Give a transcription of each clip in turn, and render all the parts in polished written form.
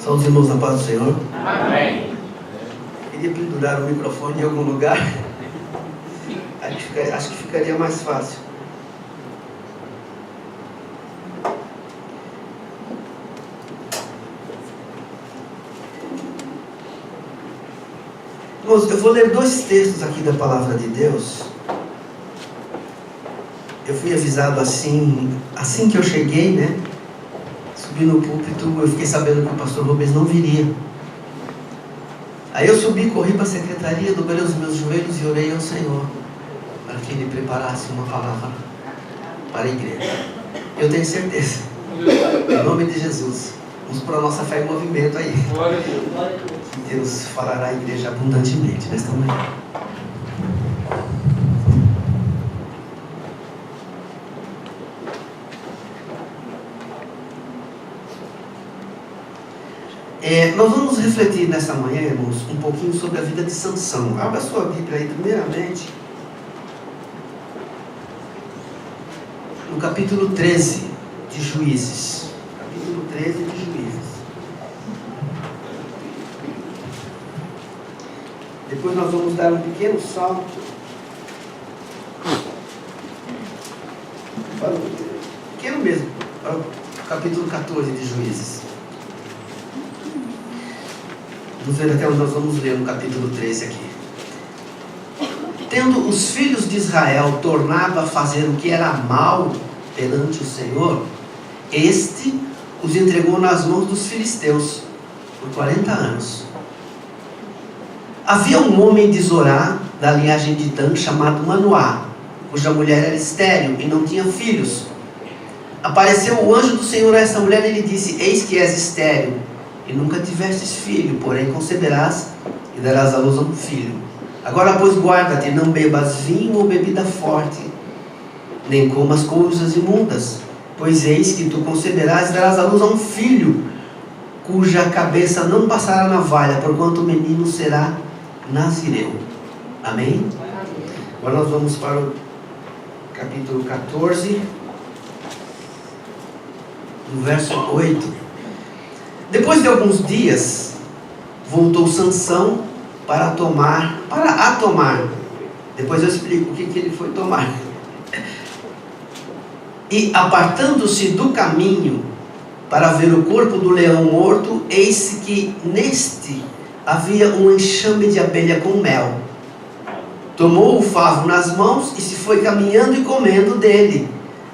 Só os irmãos na paz do Senhor. Amém. Queria pendurar o microfone em algum lugar. Acho que ficaria mais fácil. Irmãos, eu vou ler 2 textos aqui da Palavra de Deus. Eu fui avisado assim que eu cheguei, né? Subi no púlpito, eu fiquei sabendo que o pastor Rubens não viria. Aí eu subi, corri para a secretaria, dobrei os meus joelhos e orei ao Senhor para que Ele preparasse uma palavra para a igreja. Eu tenho certeza, em nome de Jesus, vamos para a nossa fé em movimento aí. Glória a Deus. Que Deus falará à igreja abundantemente nesta manhã. Nós vamos refletir nesta manhã, irmãos, um pouquinho sobre a vida de Sansão. Abra sua Bíblia aí, primeiramente, no capítulo 13 de Juízes. Capítulo 13 de Juízes. Depois nós vamos dar um pequeno salto para pequeno mesmo, para o capítulo 14 de Juízes. Vamos ver até onde nós vamos ler no capítulo 13 aqui. Tendo os filhos de Israel tornado a fazer o que era mal perante o Senhor, este os entregou nas mãos dos filisteus por 40 anos. Havia um homem de Zorá, da linhagem de Dan, chamado Manoá, cuja mulher era estéril e não tinha filhos. Apareceu o anjo do Senhor a essa mulher e lhe disse: eis que és estéril e nunca tivestes filho, porém conceberás e darás à luz a um filho. Agora, pois, guarda-te, não bebas vinho ou bebida forte, nem comas coisas imundas, pois eis que tu conceberás e darás à luz a um filho, cuja cabeça não passará navalha, porquanto o menino será nazireu. Amém? Agora nós vamos para o capítulo 14, no verso 8. Depois de alguns dias, voltou Sansão para a tomar. Depois eu explico o que ele foi tomar. E apartando-se do caminho para ver o corpo do leão morto, eis que neste havia um enxame de abelha com mel. Tomou o favo nas mãos e se foi caminhando e comendo dele.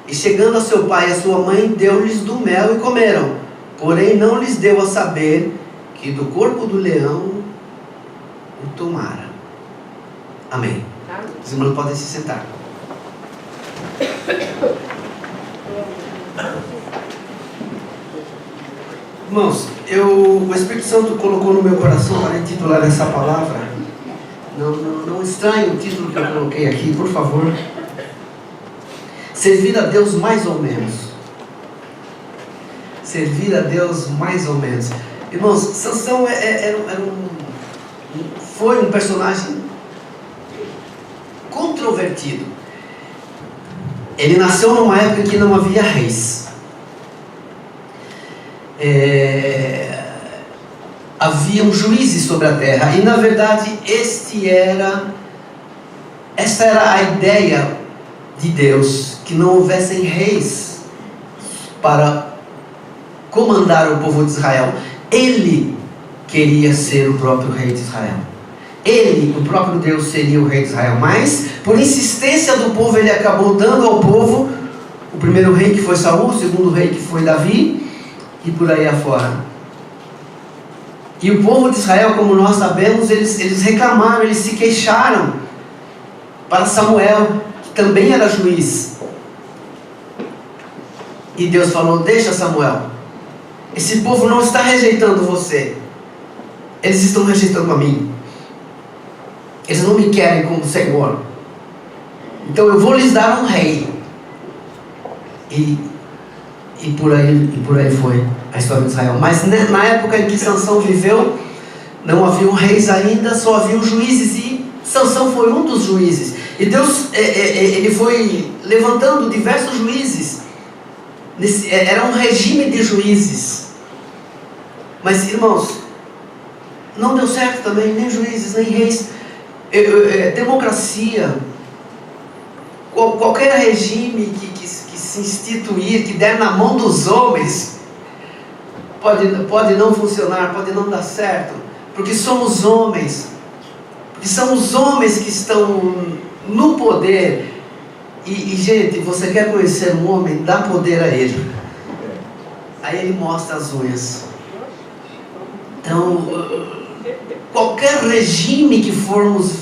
E chegando a seu pai e a sua mãe, deu-lhes do mel e comeram. Porém não lhes deu a saber que do corpo do leão o tomara. Amém. Os irmãos podem se sentar. Irmãos, o Espírito Santo colocou no meu coração para intitular essa palavra. Não estranhe o título que eu coloquei aqui, por favor. Servir a Deus mais ou menos. Servir a Deus mais ou menos. Irmãos, Sansão foi um personagem controvertido. Ele nasceu numa época em que não havia reis. Haviam juízes sobre a terra. E na verdade essa era a ideia de Deus, que não houvessem reis para comandar o povo de Israel. Ele queria ser o próprio rei de Israel. Ele, o próprio Deus, seria o rei de Israel. Mas, por insistência do povo, ele acabou dando ao povo o primeiro rei, que foi Saul, o segundo rei, que foi Davi, e por aí afora. E o povo de Israel, como nós sabemos, eles reclamaram, eles se queixaram para Samuel, que também era juiz. E Deus falou: deixa, Samuel, esse povo não está rejeitando você, eles estão rejeitando a mim. Eles não me querem como Senhor, então eu vou lhes dar um rei. E por aí foi a história de Israel. Mas na época em que Sansão viveu, não haviam reis ainda, só haviam juízes, e Sansão foi um dos juízes. E Deus ele foi levantando diversos juízes. Era um regime de juízes. Mas, irmãos, não deu certo também, nem juízes, nem reis. Democracia, qualquer regime que se instituir, que der na mão dos homens, pode não funcionar, pode não dar certo, porque somos homens, porque são os homens que estão no poder. E gente, você quer conhecer um homem, dá poder a ele, aí ele mostra as unhas. Então, qualquer regime que formos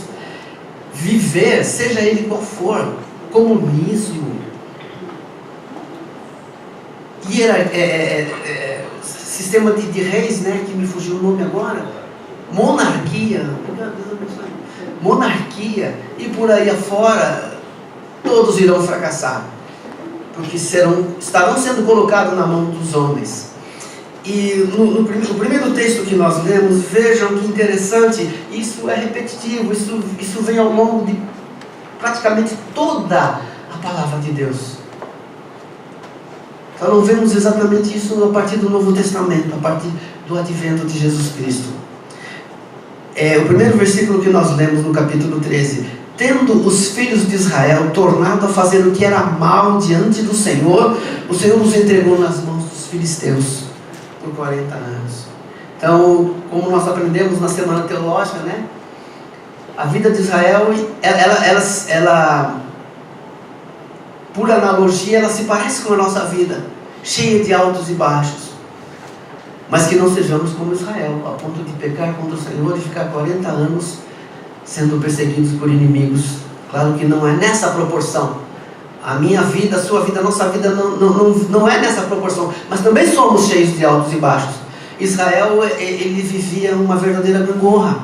viver, seja ele qual for, comunismo, sistema de reis, né, que me fugiu o nome agora, monarquia, e por aí afora, todos irão fracassar, porque estarão sendo colocados na mão dos homens. E no primeiro texto que nós lemos, vejam que interessante, isso é repetitivo, isso vem ao longo de praticamente toda a palavra de Deus. Só não vemos exatamente isso a partir do Novo Testamento, a partir do advento de Jesus Cristo. O primeiro versículo que nós lemos no capítulo 13: tendo os filhos de Israel tornado a fazer o que era mal diante do Senhor, o Senhor os entregou nas mãos dos filisteus por 40 anos. Então, como nós aprendemos na semana teológica, né? A vida de Israel, ela por analogia, ela se parece com a nossa vida, cheia de altos e baixos. Mas que não sejamos como Israel, a ponto de pecar contra o Senhor e ficar 40 anos sendo perseguidos por inimigos. Claro que não é nessa proporção. A minha vida, a sua vida, a nossa vida não é nessa proporção. Mas também somos cheios de altos e baixos. Israel, ele vivia uma verdadeira gangorra.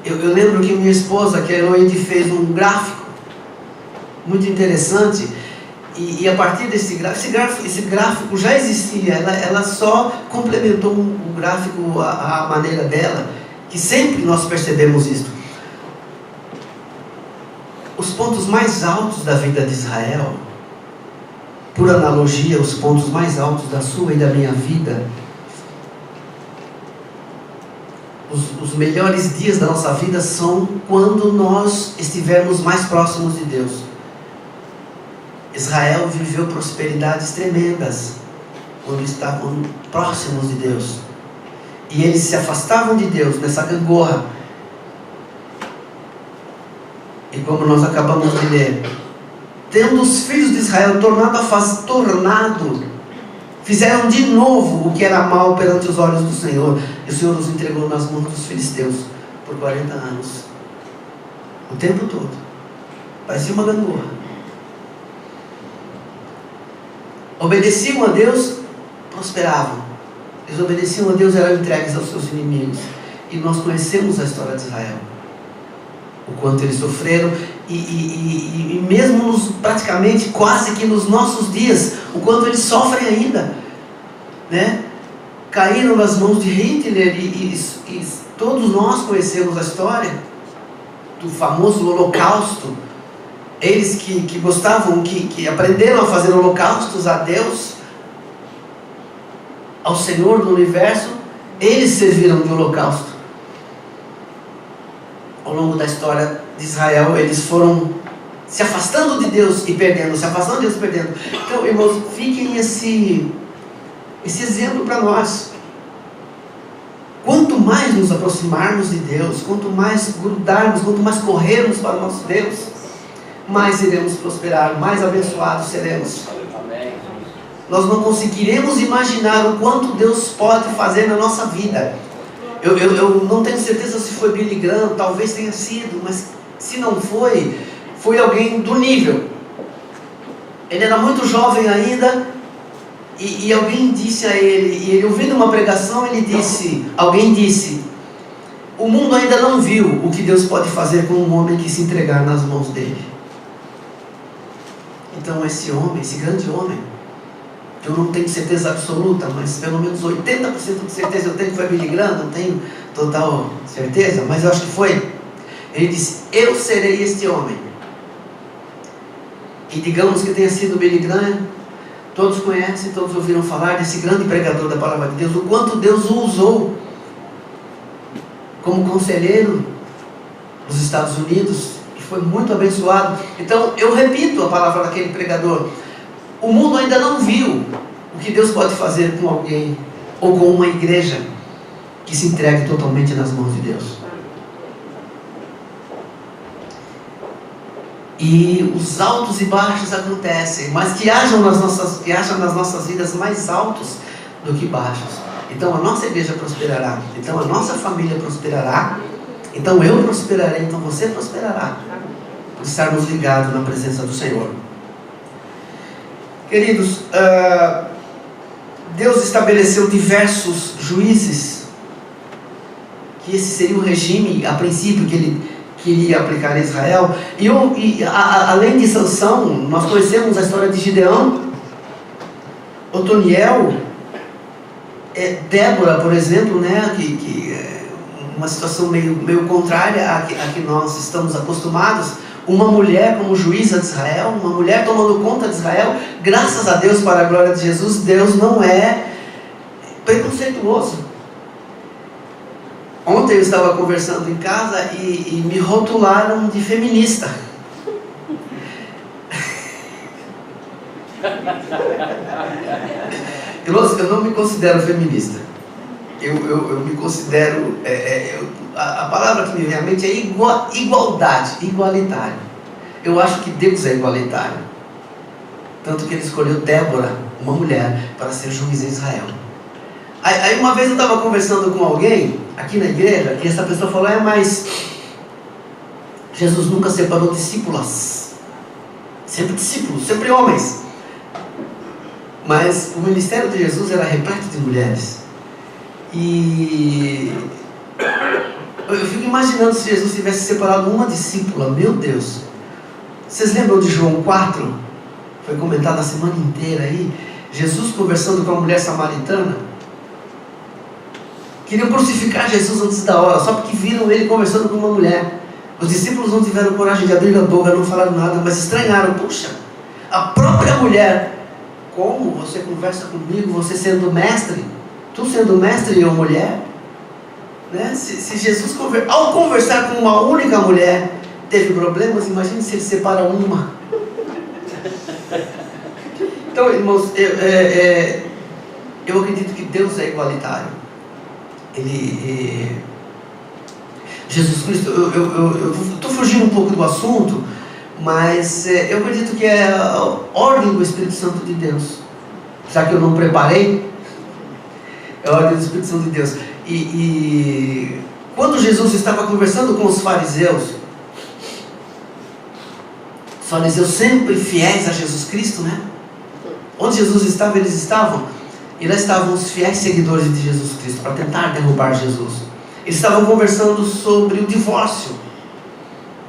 Eu lembro que minha esposa, que a Heloide, fez um gráfico muito interessante. E a partir desse gráfico, esse gráfico já existia. Ela só complementou o gráfico à maneira dela, que sempre nós percebemos isso. Os pontos mais altos da vida de Israel, por analogia, os pontos mais altos da sua e da minha vida, os melhores dias da nossa vida são quando nós estivermos mais próximos de Deus. Israel viveu prosperidades tremendas quando estavam próximos de Deus. E eles se afastavam de Deus nessa gangorra. E como nós acabamos de ler, tendo os filhos de Israel fizeram de novo o que era mal perante os olhos do Senhor, e o Senhor os entregou nas mãos dos filisteus por 40 anos. O tempo todo. Parecia uma gangorra. Obedeciam a Deus, prosperavam. Desobedeciam a Deus, eram entregues aos seus inimigos. E nós conhecemos a história de Israel, o quanto eles sofreram, e mesmo praticamente quase que nos nossos dias, o quanto eles sofrem ainda, né? Caíram nas mãos de Hitler, e todos nós conhecemos a história do famoso Holocausto. Eles que gostavam, que aprenderam a fazer holocaustos a Deus, ao Senhor do Universo, eles serviram de holocausto. Ao longo da história de Israel, eles foram se afastando de Deus e perdendo, se afastando de Deus e perdendo. Então, irmãos, fiquem esse exemplo para nós. Quanto mais nos aproximarmos de Deus, quanto mais grudarmos, quanto mais corrermos para o nosso Deus, mais iremos prosperar, mais abençoados seremos. Nós não conseguiremos imaginar o quanto Deus pode fazer na nossa vida. Eu não tenho certeza se foi Billy Graham, talvez tenha sido, mas se não foi, foi alguém do nível. Ele era muito jovem ainda, e alguém disse a ele, e ele ouvindo uma pregação, alguém disse: o mundo ainda não viu o que Deus pode fazer com um homem que se entregar nas mãos dele. Então esse grande homem, eu não tenho certeza absoluta, mas pelo menos 80% de certeza eu tenho que foi Billy Graham, não tenho total certeza, mas eu acho que foi. Ele disse: eu serei este homem. E digamos que tenha sido Billy Graham, Todos conhecem, todos ouviram falar desse grande pregador da palavra de Deus, o quanto Deus o usou como conselheiro nos Estados Unidos, que foi muito abençoado. Então, eu repito a palavra daquele pregador: o mundo ainda não viu o que Deus pode fazer com alguém, ou com uma igreja que se entregue totalmente nas mãos de Deus. E os altos e baixos acontecem, mas que hajam nas nossas vidas mais altos do que baixos. Então a nossa igreja prosperará, então a nossa família prosperará, então eu prosperarei, então você prosperará, por estarmos ligados na presença do Senhor. Queridos, Deus estabeleceu diversos juízes, que esse seria o regime, a princípio, que Ele queria aplicar a Israel. Além de Sansão, nós conhecemos a história de Gideão, Otoniel, Débora, por exemplo, né, que é uma situação meio contrária à que nós estamos acostumados. Uma mulher como juíza de Israel, uma mulher tomando conta de Israel. Graças a Deus, para a glória de Jesus, Deus não é preconceituoso. Ontem eu estava conversando em casa e me rotularam de feminista. Eu não me considero feminista. Eu me considero... a palavra que me vem à mente é igualdade, igualitário. Eu acho que Deus é igualitário. Tanto que Ele escolheu Débora, uma mulher, para ser juiz em Israel. Aí uma vez eu estava conversando com alguém aqui na igreja, e essa pessoa falou: mas Jesus nunca separou discípulas, sempre discípulos, sempre homens. Mas o ministério de Jesus era repleto de mulheres. E eu fico imaginando se Jesus tivesse separado uma discípula. Meu Deus! Vocês lembram de João 4? Foi comentado a semana inteira aí. Jesus conversando com a mulher samaritana. Queriam crucificar Jesus antes da hora, só porque viram Ele conversando com uma mulher. Os discípulos não tiveram coragem de abrir a boca, não falaram nada, mas estranharam. Puxa, a própria mulher: como você conversa comigo, você sendo mestre? Tu sendo mestre e eu mulher? Né? Se Jesus, ao conversar com uma única mulher, teve problemas, imagine se Ele separa uma. Então, irmãos, eu acredito que Deus é igualitário. Jesus Cristo, eu estou fugindo um pouco do assunto, mas eu acredito que é a ordem do Espírito Santo de Deus. Já que eu não preparei, é a ordem do Espírito Santo de Deus. E quando Jesus estava conversando com os fariseus sempre fiéis a Jesus Cristo, né? Onde Jesus estava, eles estavam. E lá estavam os fiéis seguidores de Jesus Cristo, para tentar derrubar Jesus. Eles estavam conversando sobre o divórcio.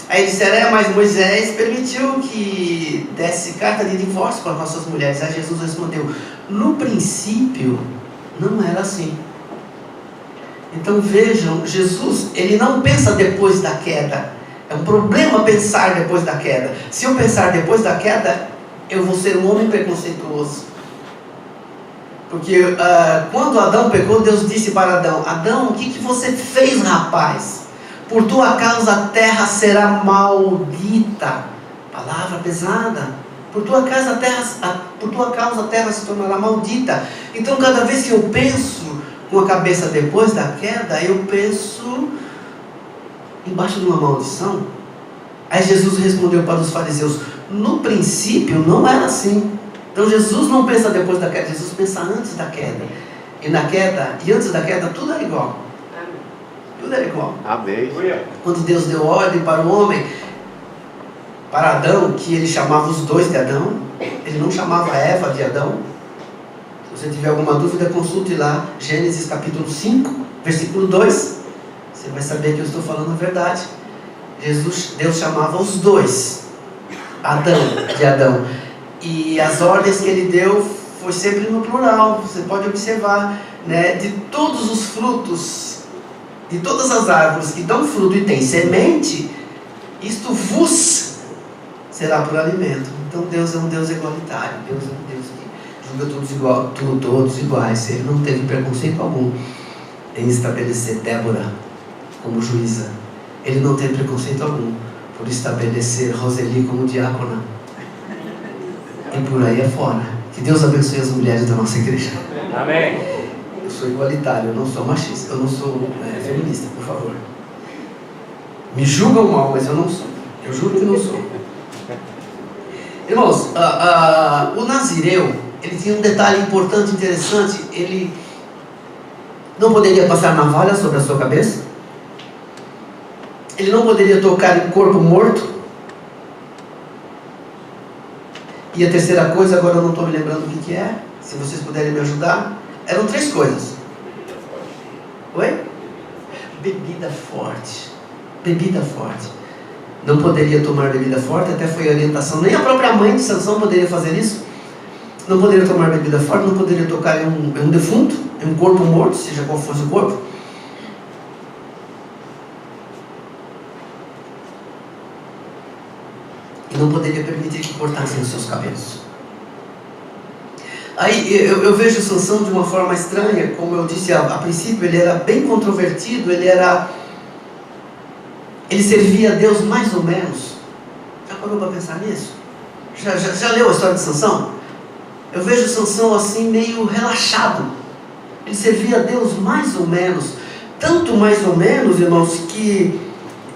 Aí disseram: mas Moisés permitiu que desse carta de divórcio para nossas mulheres. Aí Jesus respondeu: no princípio não era assim. Então vejam, Jesus, Ele não pensa depois da queda. É um problema pensar depois da queda. Se eu pensar depois da queda, eu vou ser um homem preconceituoso. Porque quando Adão pecou, Deus disse para Adão: Adão, o que você fez, rapaz? Por tua causa a terra será maldita. Palavra pesada. Por tua causa a terra se tornará maldita. Então cada vez que eu penso com a cabeça depois da queda, eu penso embaixo de uma maldição. Aí Jesus respondeu para os fariseus: no princípio não era assim. Então Jesus não pensa depois da queda, Jesus pensa antes da queda. E na queda, e antes da queda, tudo era igual. Tudo era igual. Amém. Quando Deus deu ordem para o homem, para Adão, que Ele chamava os dois de Adão, Ele não chamava Eva de Adão. Se você tiver alguma dúvida, consulte lá Gênesis capítulo 5, versículo 2. Você vai saber que eu estou falando a verdade. Deus chamava os dois Adão de Adão. E as ordens que Ele deu foi sempre no plural. Você pode observar, né? De todos os frutos, de todas as árvores que dão fruto e têm semente, isto vos será por alimento. Então Deus é um Deus igualitário. Deus é um Deus que julga todos iguais. Ele não teve preconceito algum em estabelecer Débora como juíza. Ele não teve preconceito algum por estabelecer Roseli como diácona. E por aí afora. Que Deus abençoe as mulheres da nossa igreja. Amém. Eu sou igualitário, eu não sou machista, eu não sou feminista, por favor. Me julgam mal, mas eu não sou. Eu juro que não sou. Irmãos, o nazireu, ele tinha um detalhe importante, interessante. Ele não poderia passar navalha sobre a sua cabeça. Ele não poderia tocar em corpo morto. E a terceira coisa, agora eu não estou me lembrando o que é. Se vocês puderem me ajudar. Eram 3 coisas. Oi? Bebida forte. Bebida forte. Não poderia tomar bebida forte, até foi orientação. Nem a própria mãe de Sansão poderia fazer isso. Não poderia tomar bebida forte, não poderia tocar em um defunto, em um corpo morto, seja qual fosse o corpo. E não poderia permitir que cortassem os seus cabelos. Aí eu vejo Sansão de uma forma estranha. Como eu disse a princípio, ele era bem controvertido, ele servia a Deus mais ou menos. Já parou para pensar nisso? Já leu a história de Sansão? Eu vejo Sansão assim meio relaxado. Ele servia a Deus mais ou menos. Tanto mais ou menos, irmãos, que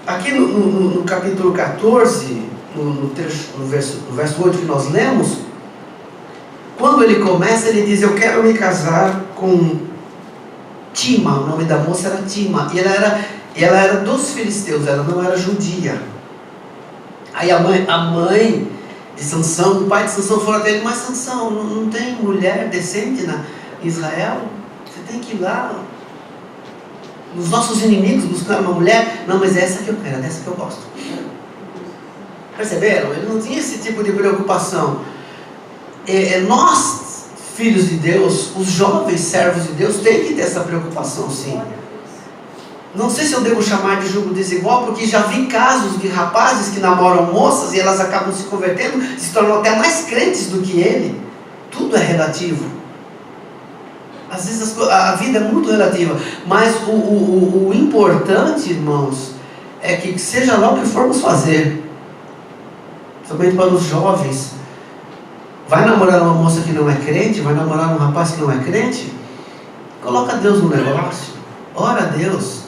aqui no capítulo 14, no verso 8 que nós lemos, quando ele começa, ele diz: eu quero me casar com Tima. O nome da moça era Tima. E ela era dos filisteus, ela não era judia. Aí a mãe de Sansão, o pai de Sansão falou até ele: mas Sansão, não tem mulher decente em Israel? Você tem que ir lá nos nossos inimigos buscar uma mulher? Não, mas é essa que eu quero, é dessa que eu gosto. Perceberam? Ele não tinha esse tipo de preocupação. Nós, filhos de Deus, os jovens servos de Deus, tem que ter essa preocupação, sim. Não sei se eu devo chamar de julgo desigual, porque já vi casos de rapazes que namoram moças e elas acabam se convertendo, se tornam até mais crentes do que ele. Tudo é relativo. Às vezes a vida é muito relativa, mas o importante, irmãos, é que seja lá o que formos fazer, somente para os jovens, vai namorar uma moça que não é crente, vai namorar um rapaz que não é crente, coloca Deus no negócio, ora a Deus,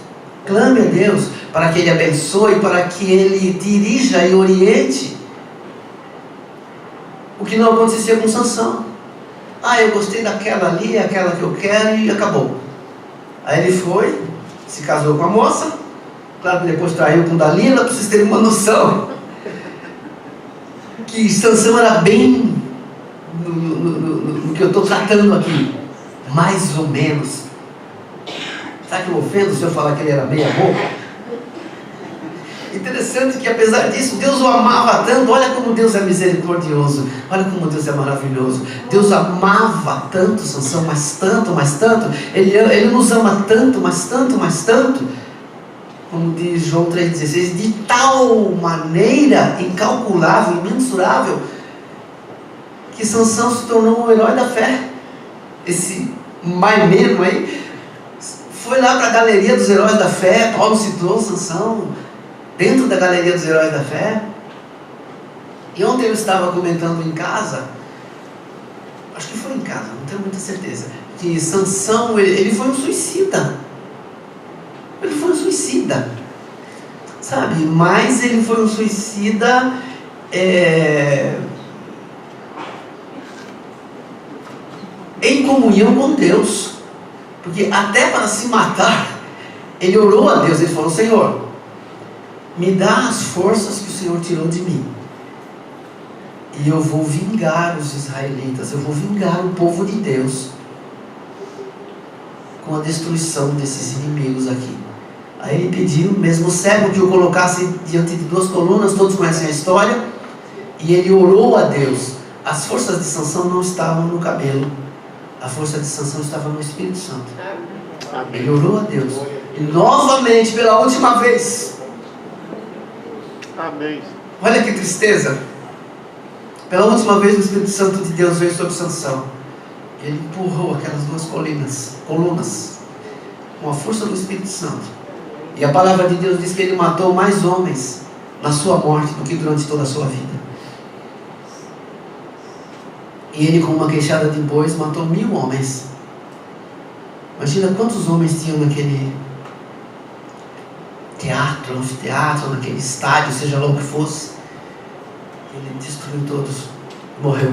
clame a Deus, para que Ele abençoe, para que Ele dirija e oriente. O que não acontecia com Sansão. Eu gostei daquela ali, aquela que eu quero, e acabou. Aí ele foi, se casou com a moça, claro que depois traiu com Dalila, para vocês terem uma noção que Sansão era bem no que eu estou tratando aqui, mais ou menos. Sabe que eu ofendo se eu falar que ele era meia boca? Interessante que apesar disso, Deus o amava tanto. Olha como Deus é misericordioso, olha como Deus é maravilhoso. Deus amava tanto Sansão, mas tanto, Ele nos ama tanto, mas tanto, como diz João 3,16, de tal maneira incalculável, imensurável, que Sansão se tornou um herói da fé. Esse mai mesmo aí foi lá para a galeria dos heróis da fé. Paulo citou Sansão dentro da galeria dos heróis da fé. E ontem eu estava comentando em casa, acho que foi em casa, não tenho muita certeza, que Sansão, ele foi um suicida. Ele foi um suicida, sabe? Mas ele foi um suicida em comunhão com Deus, porque até para se matar ele orou a Deus. Ele falou: Senhor, me dá as forças que o Senhor tirou de mim, e eu vou vingar os israelitas, eu vou vingar o povo de Deus com a destruição desses inimigos aqui. Aí ele pediu, mesmo cego, que o colocasse diante de 2 colunas, todos conhecem a história, e ele orou a Deus. As forças de Sansão não estavam no cabelo, a força de Sansão estava no Espírito Santo. Ele orou a Deus, e novamente, pela última vez, amém. Olha que tristeza, pela última vez o Espírito Santo de Deus veio sobre Sansão. Ele empurrou aquelas duas colunas, com a força do Espírito Santo. E a palavra de Deus diz que ele matou mais homens na sua morte do que durante toda a sua vida. E ele, com uma queixada de bois, matou 1000 homens. Imagina quantos homens tinham naquele teatro, anfiteatro, naquele estádio, seja lá o que fosse. Ele destruiu todos. Morreu.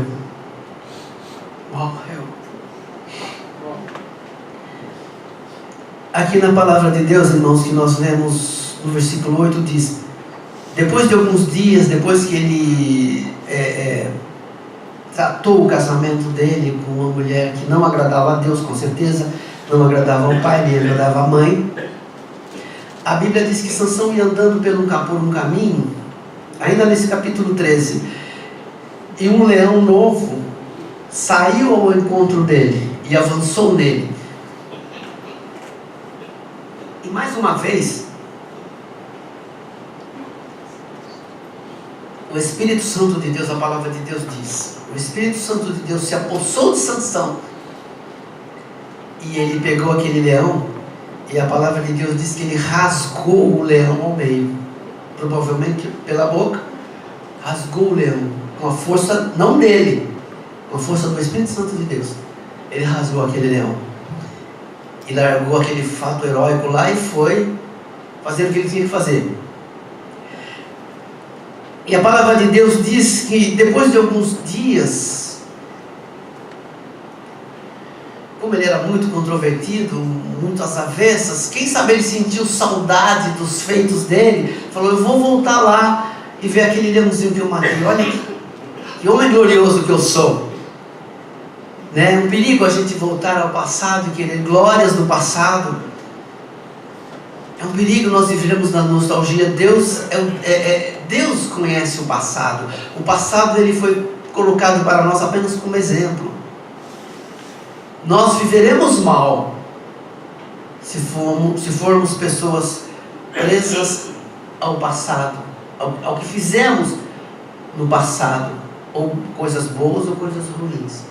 Aqui na palavra de Deus, irmãos, que nós lemos no versículo 8, diz: depois de alguns dias, depois que ele tratou o casamento dele com uma mulher que não agradava a Deus, com certeza, não agradava ao pai, nem agradava à mãe, a Bíblia diz que Sansão ia andando por um caminho, ainda nesse capítulo 13, e um leão novo saiu ao encontro dele e avançou nele. E mais uma vez, o Espírito Santo de Deus, a palavra de Deus diz, o Espírito Santo de Deus se apossou de Sansão, e ele pegou aquele leão, e a palavra de Deus diz que ele rasgou o leão ao meio, provavelmente pela boca, rasgou o leão, com a força, não dele, com a força do Espírito Santo de Deus. Ele rasgou aquele leão, e largou aquele fato heróico lá, e foi fazer o que ele tinha que fazer. E a palavra de Deus diz que depois de alguns dias, como ele era muito controvertido, muito às avessas, quem sabe ele sentiu saudade dos feitos dele, falou: eu vou voltar lá e ver aquele leãozinho que eu matei. Olha que homem glorioso que eu sou. É um perigo a gente voltar ao passado e querer glórias do passado. É um perigo nós vivermos na nostalgia. Deus conhece o passado. O passado ele foi colocado para nós apenas como exemplo. Nós viveremos mal se formos pessoas presas ao passado, ao que fizemos no passado, ou coisas boas ou coisas ruins.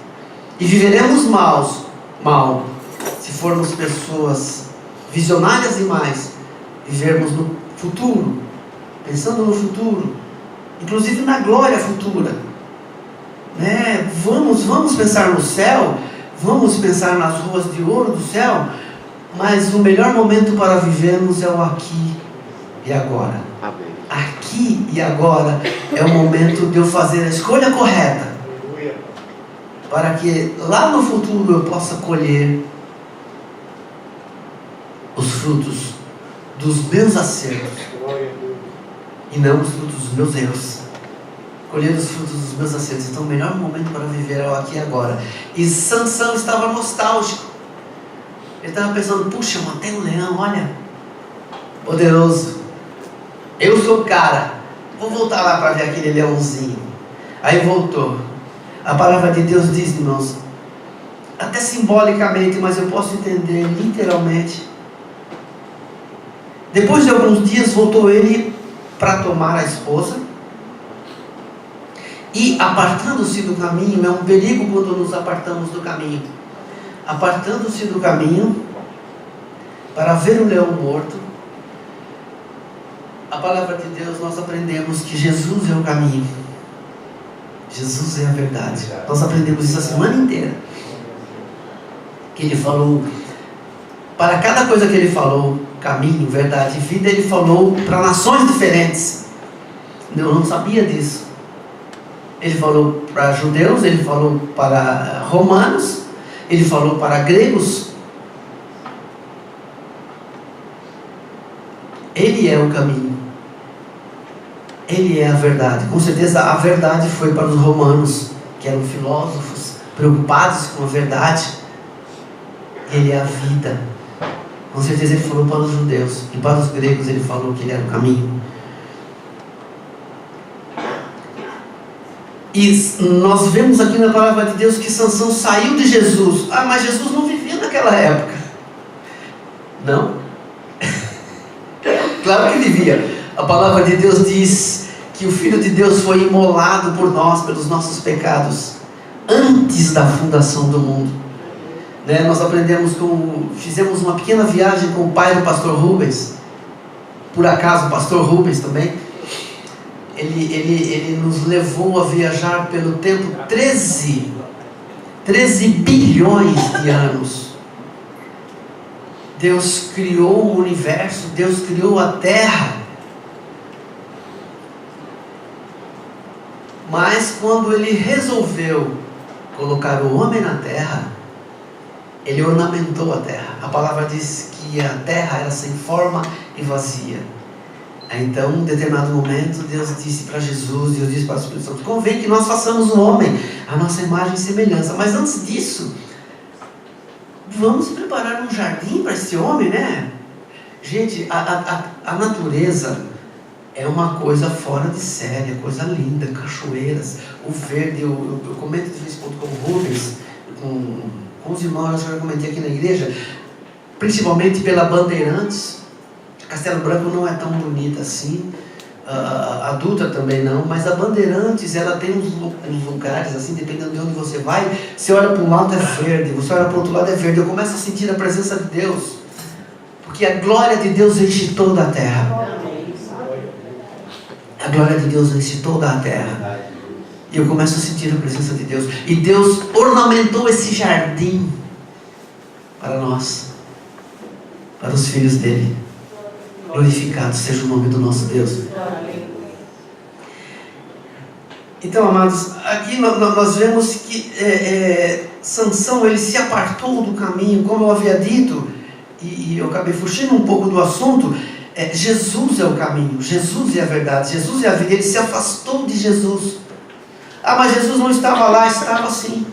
E viveremos mal se formos pessoas visionárias demais, vivermos no futuro, pensando no futuro, inclusive na glória futura, né? Vamos pensar no céu, vamos pensar nas ruas de ouro do céu, mas o melhor momento para vivermos é o aqui e agora. Amém. Aqui e agora é o momento de eu fazer a escolha correta, para que lá no futuro eu possa colher os frutos dos meus acertos e não os frutos dos meus erros. Colher os frutos dos meus acertos. Então o melhor momento para viver é o aqui e agora. E Sansão estava nostálgico. Ele estava pensando: puxa, matei um leão, olha, poderoso, eu sou o cara, vou voltar lá para ver aquele leãozinho. Aí voltou. A palavra de Deus diz, irmãos, até simbolicamente, mas eu posso entender literalmente. Depois de alguns dias voltou ele para tomar a esposa, e apartando-se do caminho, é um perigo quando nos apartamos do caminho. Apartando-se do caminho para ver o leão morto, a palavra de Deus, nós aprendemos que Jesus é o caminho, Jesus é a verdade. Nós aprendemos isso a semana inteira, que ele falou, para cada coisa que ele falou, caminho, verdade e vida, ele falou para nações diferentes. Eu não sabia disso. Ele falou para judeus, ele falou para romanos, ele falou para gregos. Ele é o caminho, ele é a verdade. Com certeza a verdade foi para os romanos, que eram filósofos preocupados com a verdade. Ele é a vida. Com certeza ele falou para os judeus, e para os gregos ele falou que ele era o caminho. E nós vemos aqui na palavra de Deus que Sansão saiu de Jesus. Ah, mas Jesus não vivia naquela época. Não? Claro que vivia. A palavra de Deus diz que o Filho de Deus foi imolado por nós, pelos nossos pecados, antes da fundação do mundo. Né? Nós fizemos uma pequena viagem com o pai do pastor Rubens. Por acaso, o pastor Rubens também. Ele nos levou a viajar pelo tempo 13 bilhões de anos. Deus criou o universo, Deus criou a terra. Mas quando Ele resolveu colocar o homem na terra, Ele ornamentou a terra. A palavra diz que a terra era sem forma e vazia. Então, em um determinado momento, Deus disse para Jesus, Deus disse para o Espírito Santo: convém que nós façamos o homem a nossa imagem e semelhança. Mas antes disso, vamos preparar um jardim para esse homem, né? Gente, a natureza é uma coisa fora de série, é coisa linda, cachoeiras, o verde. Eu comento de vez em quando com o Rubens, com os irmãos, eu já comentei aqui na igreja, principalmente pela Bandeirantes. Castelo Branco não é tão bonita assim, a Dutra também não, mas a Bandeirantes, ela tem uns lugares assim, dependendo de onde você vai, você olha para um lado é verde, você olha para o outro lado é verde. Eu começo a sentir a presença de Deus, porque a glória de Deus enche toda a terra. A glória de Deus enche toda a terra. E eu começo a sentir a presença de Deus. E Deus ornamentou esse jardim para nós, para os filhos dele. Glorificado seja o nome do nosso Deus. Então, amados, aqui nós vemos que Sansão, ele se apartou do caminho, como eu havia dito, e eu acabei fugindo um pouco do assunto. Jesus é o caminho, Jesus é a verdade, Jesus é a vida. Ele se afastou de Jesus. Mas Jesus não estava lá. Estava sim,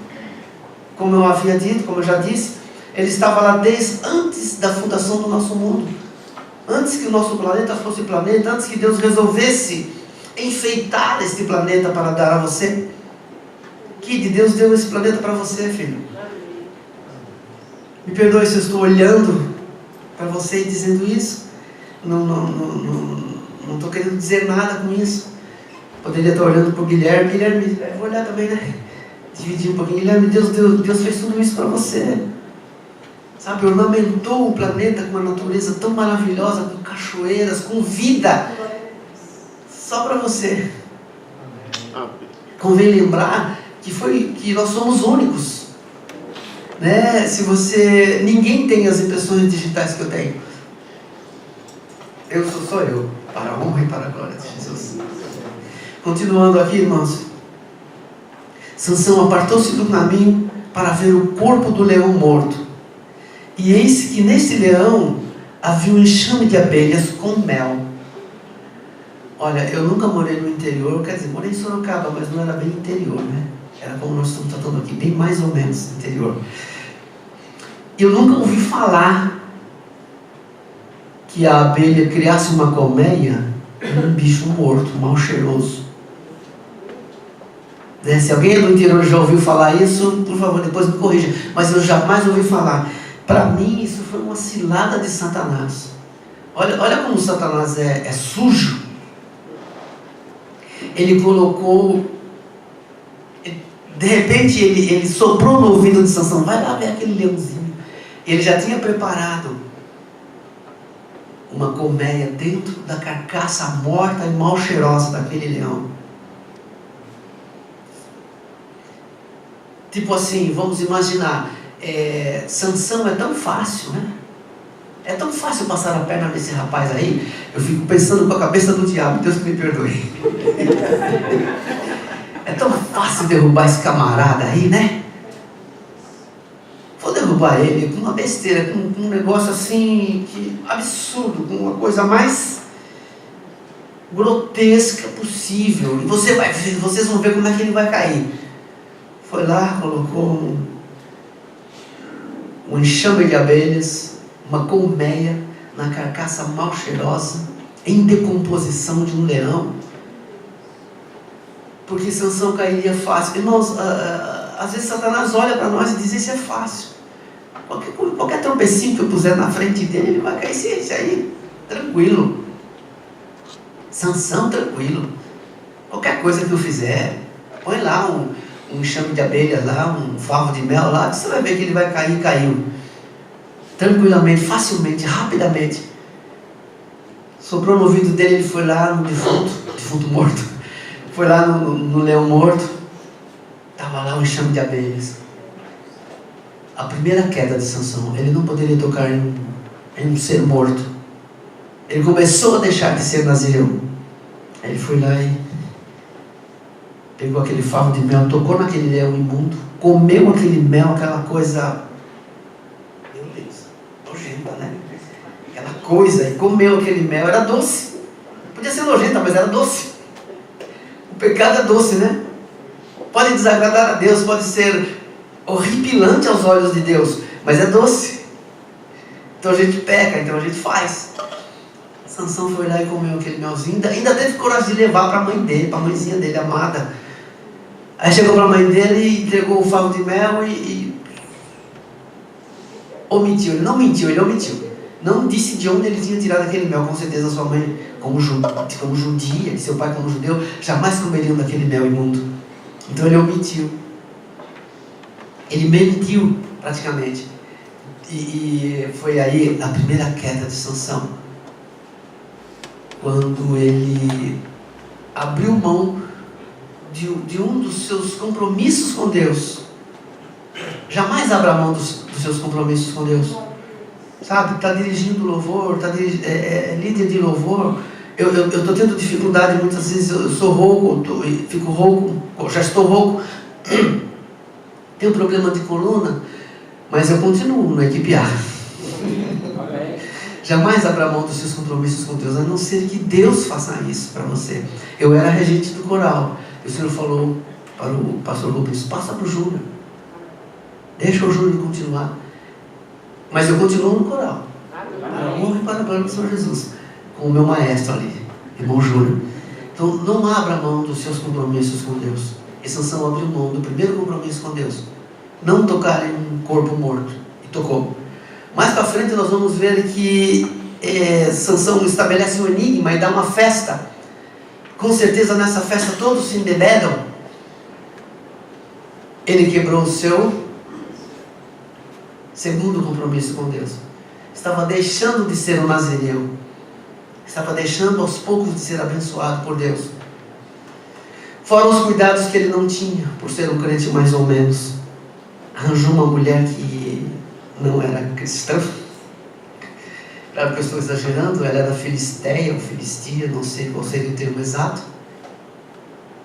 como eu havia dito, como eu já disse. Ele estava lá desde antes da fundação do nosso mundo. Antes que o nosso planeta fosse planeta, antes que Deus resolvesse enfeitar este planeta para dar a você. Que Deus deu esse planeta para você, filho. Me perdoe se eu estou olhando para você e dizendo isso. Não estou querendo dizer nada com isso. Poderia estar olhando para o Guilherme. Guilherme, eu vou olhar também, né? Dividir um pouquinho. Guilherme, Deus fez tudo isso para você. Sabe, ornamentou o planeta com uma natureza tão maravilhosa, com cachoeiras, com vida, só para você. Convém lembrar que nós somos únicos, né? Ninguém tem as impressões digitais que eu tenho. Eu sou eu, para a honra e para a glória de Jesus. Continuando aqui, irmãos. Sansão apartou-se do caminho para ver o corpo do leão morto. E eis que nesse leão havia um enxame de abelhas com mel. Olha, eu nunca morei no interior, quer dizer, morei em Sorocaba, mas não era bem interior, né? Era como nós estamos tratando aqui, bem mais ou menos interior. Eu nunca ouvi falar que a abelha criasse uma colmeia num bicho morto, mal cheiroso. Né? Se alguém do interior já ouviu falar isso, por favor, depois me corrija. Mas eu jamais ouvi falar. Para mim, isso foi uma cilada de Satanás. Olha como Satanás é sujo. Ele colocou... De repente, ele soprou no ouvido de Sansão: vai lá ver aquele leãozinho. Ele já tinha preparado uma colmeia dentro da carcaça morta e mal cheirosa daquele leão. Tipo assim, vamos imaginar... Sansão é tão fácil, né? É tão fácil passar a perna nesse rapaz aí. Eu fico pensando com a cabeça do diabo. Deus que me perdoe. É tão fácil derrubar esse camarada aí, né? Vou derrubar ele com uma besteira, com um negócio assim, absurdo, com uma coisa mais grotesca possível. E vocês vão ver como é que ele vai cair. Foi lá, colocou um enxame de abelhas, uma colmeia na carcaça mal cheirosa, em decomposição de um leão, porque Sansão cairia fácil. Irmãos, às vezes Satanás olha para nós e diz: isso é fácil. Qualquer tropecinho que eu puser na frente dele, ele vai cair. Esse aí, tranquilo. Sansão, tranquilo. Qualquer coisa que eu fizer, põe lá um enxame de abelhas lá, um favo de mel lá, você vai ver que ele vai cair, caiu. Tranquilamente, facilmente, rapidamente. Soprou no ouvido dele, ele foi lá no defunto morto. Foi lá no leão morto. Estava lá um enxame de abelhas. A primeira queda de Sansão, ele não poderia tocar em um ser morto. Ele começou a deixar de ser nazireu. Aí ele foi lá e pegou aquele favo de mel, tocou naquele leão imundo, comeu aquele mel, aquela coisa, meu Deus, nojenta, né? Aquela coisa, e comeu aquele mel, era doce. Podia ser nojenta, mas era doce. O pecado é doce, né? Pode desagradar a Deus, pode ser horripilante aos olhos de Deus, mas é doce. Então a gente peca, então a gente faz. Sansão foi lá e comeu aquele melzinho, ainda teve coragem de levar para a mãe dele, para a mãezinha dele, amada. Aí chegou para a mãe dele e entregou o favo de mel e omitiu. Ele não mentiu, ele omitiu. Não disse de onde ele tinha tirado aquele mel. Com certeza sua mãe, como judia, seu pai como judeu, jamais comeriam daquele mel imundo. Então ele omitiu. Ele mentiu praticamente. E foi aí a primeira queda de Sansão. Quando ele abriu mão de um dos seus compromissos com Deus. Jamais abra mão dos seus compromissos com Deus. Sabe, está dirigindo louvor, líder de louvor. Eu estou tendo dificuldade, muitas vezes eu sou rouco, fico rouco, já estou rouco. Tenho problema de coluna, mas eu continuo na equipe A. Jamais abra mão dos seus compromissos com Deus, a não ser que Deus faça isso para você. Eu era regente do coral. E o Senhor falou para o pastor Rubens, passa para o Júnior. Deixa o Júnior continuar. Mas eu continuo no coral. Para a honra e para a glória do Senhor Jesus. Com o meu maestro ali, irmão Júnior. Então não abra mão dos seus compromissos com Deus. E Sansão abriu mão do primeiro compromisso com Deus. Não tocar em um corpo morto. E tocou. Mais para frente nós vamos ver que Sansão estabelece um enigma e dá uma festa. Com certeza nessa festa todos se embebedam. Ele quebrou o seu segundo compromisso com Deus. Estava deixando de ser um nazireu. Estava deixando aos poucos de ser abençoado por Deus. Fora os cuidados que ele não tinha, por ser um crente mais ou menos. Arranjou uma mulher que não era cristã. Claro que eu estou exagerando, ela era filisteia ou filistia, não sei qual seria o termo exato.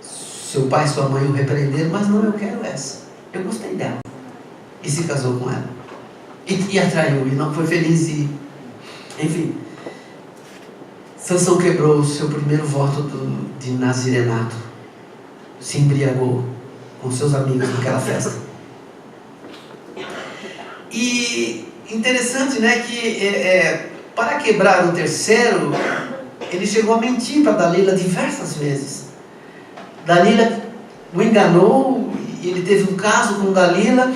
Seu pai e sua mãe o repreenderam, mas não, eu quero essa. Eu gostei dela. E se casou com ela. E atraiu, e não foi feliz. Enfim, Sansão quebrou o seu primeiro voto de nazirenato. Se embriagou com seus amigos naquela festa. E interessante, né, que para quebrar o terceiro, ele chegou a mentir para Dalila diversas vezes. Dalila o enganou, e ele teve um caso com Dalila,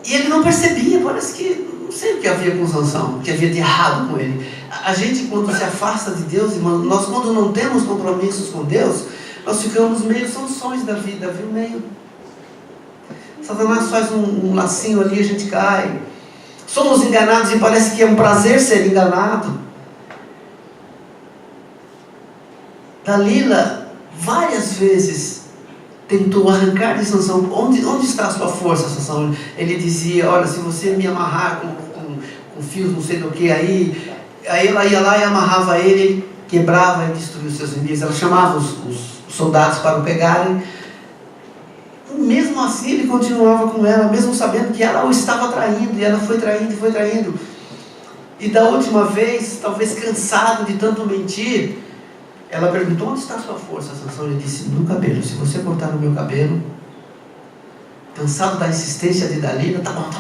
e ele não percebia, parece que, não sei o que havia com Sansão, o que havia de errado com ele. A gente, quando se afasta de Deus, irmão, nós quando não temos compromissos com Deus, nós ficamos meio Sansões da vida, viu, meio... Satanás faz um lacinho ali e a gente cai. Somos enganados e parece que é um prazer ser enganado. Dalila várias vezes tentou arrancar de Sansão. Onde está a sua força, Sansão? Ele dizia, olha, se você me amarrar com fios, não sei do que, aí ela ia lá e amarrava ele, quebrava e destruía os seus inimigos. Ela chamava os soldados para o pegarem. Mesmo assim ele continuava com ela, mesmo sabendo que ela o estava traindo, e ela foi traindo e foi traindo. E da última vez, talvez cansado de tanto mentir, ela perguntou, onde está a sua força, Sansão? Ele disse, no cabelo. Se você cortar no meu cabelo, cansado da insistência de Dalila, tá bom,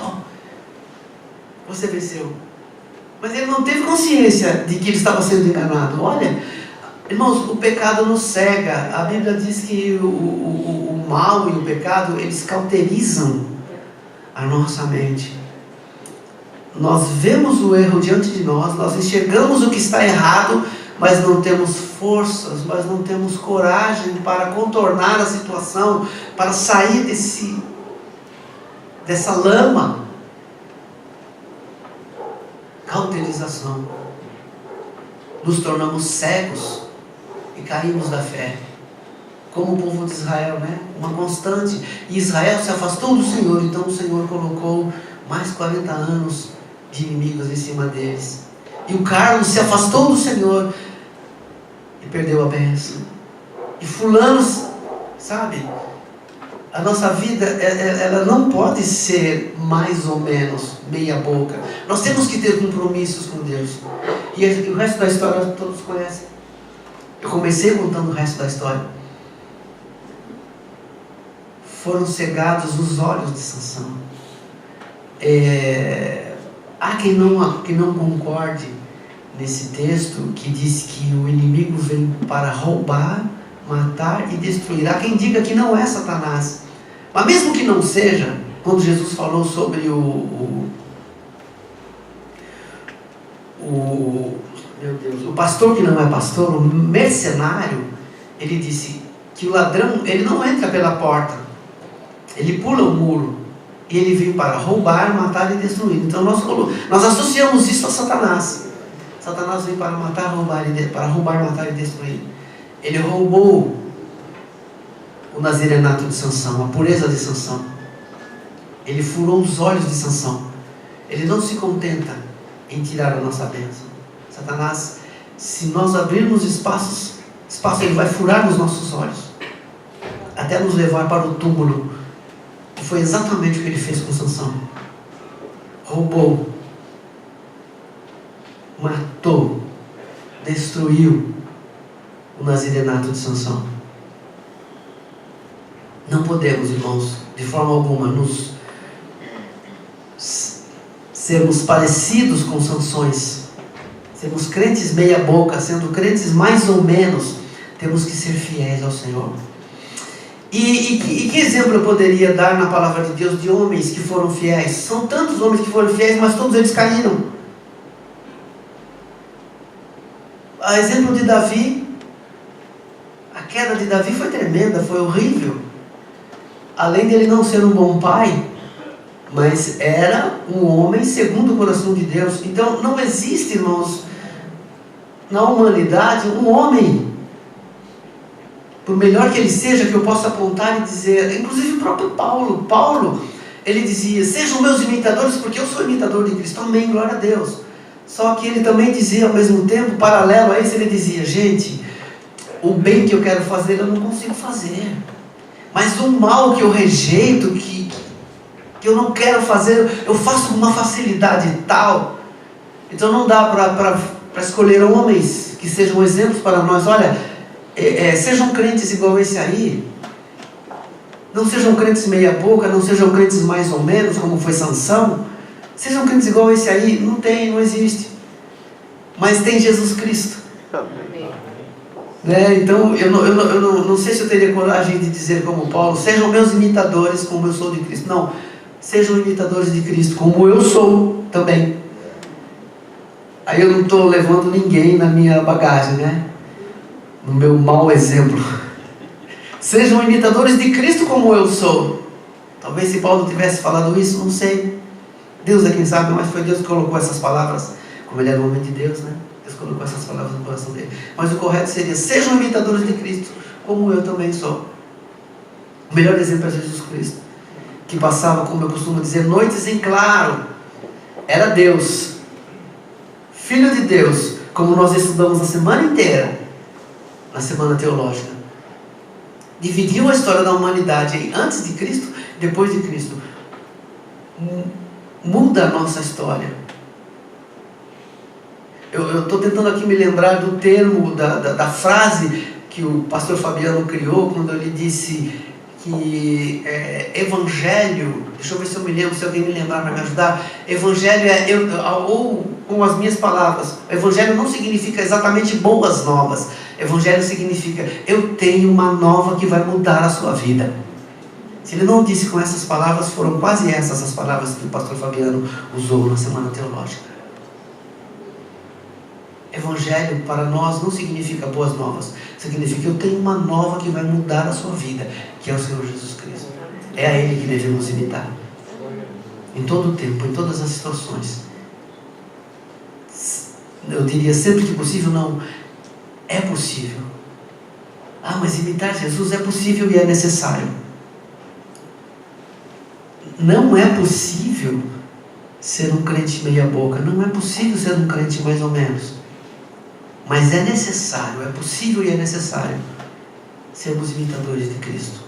você venceu. Mas ele não teve consciência de que ele estava sendo enganado. Olha, irmãos, o pecado nos cega. A Bíblia diz que o mal e o pecado, eles cauterizam a nossa mente. Nós vemos o erro diante de nós, nós enxergamos o que está errado, mas não temos forças, mas não temos coragem para contornar a situação, para sair dessa lama. Cauterização. Nos tornamos cegos e caímos da fé. Como o povo de Israel, né? Uma constante. E Israel se afastou do Senhor, então o Senhor colocou mais 40 anos de inimigos em cima deles. E o Carlos se afastou do Senhor e perdeu a bênção. E fulano, sabe? A nossa vida, ela não pode ser mais ou menos meia boca. Nós temos que ter compromissos com Deus. E o resto da história todos conhecem. Eu comecei contando o resto da história. Foram cegados os olhos de Sansão. Há quem não concorde nesse texto que diz que o inimigo vem para roubar, matar e destruir. Há quem diga que não é Satanás. Mas mesmo que não seja, quando Jesus falou sobre o pastor que não é pastor, o mercenário, ele disse que o ladrão, ele não entra pela porta, ele pula o muro, e ele veio para roubar, matar e destruir. Então nós associamos isso a Satanás. Satanás veio para matar, matar e destruir. Ele roubou o nazirenato de Sansão, a pureza de Sansão. Ele furou os olhos de Sansão. Ele não se contenta em tirar a nossa bênção. Satanás, se nós abrirmos espaço ele vai furar os nossos olhos, até nos levar para o túmulo. E foi exatamente o que ele fez com Sansão. Roubou, matou, destruiu o nazirenato de Sansão. Não podemos, irmãos, de forma alguma, sermos parecidos com Sansões. Sermos crentes meia boca, sendo crentes mais ou menos. Temos que ser fiéis ao Senhor. E que exemplo eu poderia dar na palavra de Deus de homens que foram fiéis? São tantos homens que foram fiéis, mas todos eles caíram. A exemplo de Davi, a queda de Davi foi tremenda, foi horrível. Além de ele não ser um bom pai, mas era um homem segundo o coração de Deus. Então não existe, irmãos, na humanidade, um homem, por melhor que ele seja, que eu possa apontar e dizer, inclusive o próprio Paulo, ele dizia, sejam meus imitadores, porque eu sou imitador de Cristo. Amém, glória a Deus. Só que ele também dizia ao mesmo tempo, paralelo a isso, ele dizia, gente, o bem que eu quero fazer eu não consigo fazer, mas o mal que eu rejeito, que eu não quero fazer, eu faço com uma facilidade tal. Então não dá para escolher homens que sejam exemplos para nós. Olha, sejam crentes igual esse aí. Não sejam crentes meia boca, não sejam crentes mais ou menos, como foi Sansão. Sejam crentes igual esse aí. Não existe. Mas tem Jesus Cristo. Então eu não sei se eu teria coragem de dizer como Paulo, sejam meus imitadores como eu sou de Cristo. Não, sejam imitadores de Cristo como eu sou também. Aí eu não estou levando ninguém na minha bagagem, né? No meu mau exemplo. Sejam imitadores de Cristo como eu sou. Talvez se Paulo tivesse falado isso, não sei. Deus é quem sabe, mas foi Deus que colocou essas palavras, como ele era o homem de Deus, né? Deus colocou essas palavras no coração dele. Mas o correto seria, sejam imitadores de Cristo, como eu também sou. O melhor exemplo é Jesus Cristo, que passava, como eu costumo dizer, noites em claro. Era Deus, Filho de Deus, como nós estudamos a semana inteira, na semana teológica. Dividiu a história da humanidade em antes de Cristo, depois de Cristo. Muda a nossa história. Eu estou tentando aqui me lembrar do termo, da frase que o pastor Fabiano criou, quando ele disse que evangelho, deixa eu ver se eu me lembro, se alguém me lembrar para me ajudar. Evangelho ou com as minhas palavras, evangelho não significa exatamente boas novas. Evangelho significa, eu tenho uma nova que vai mudar a sua vida. Se ele não disse com essas palavras, foram quase essas as palavras que o pastor Fabiano usou na semana teológica. Evangelho para nós não significa boas novas. Significa que eu tenho uma nova que vai mudar a sua vida, que é o Senhor Jesus Cristo. É a Ele que devemos imitar. Em todo o tempo, em todas as situações. Eu diria sempre que possível, não. É possível. Ah, mas imitar Jesus é possível e é necessário. Não é possível ser um crente meia boca. Não é possível ser um crente mais ou menos. Mas é necessário, é possível e é necessário sermos imitadores de Cristo.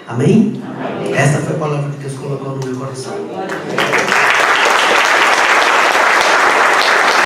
Amém? Amém. Esta foi a palavra que Deus colocou no meu coração.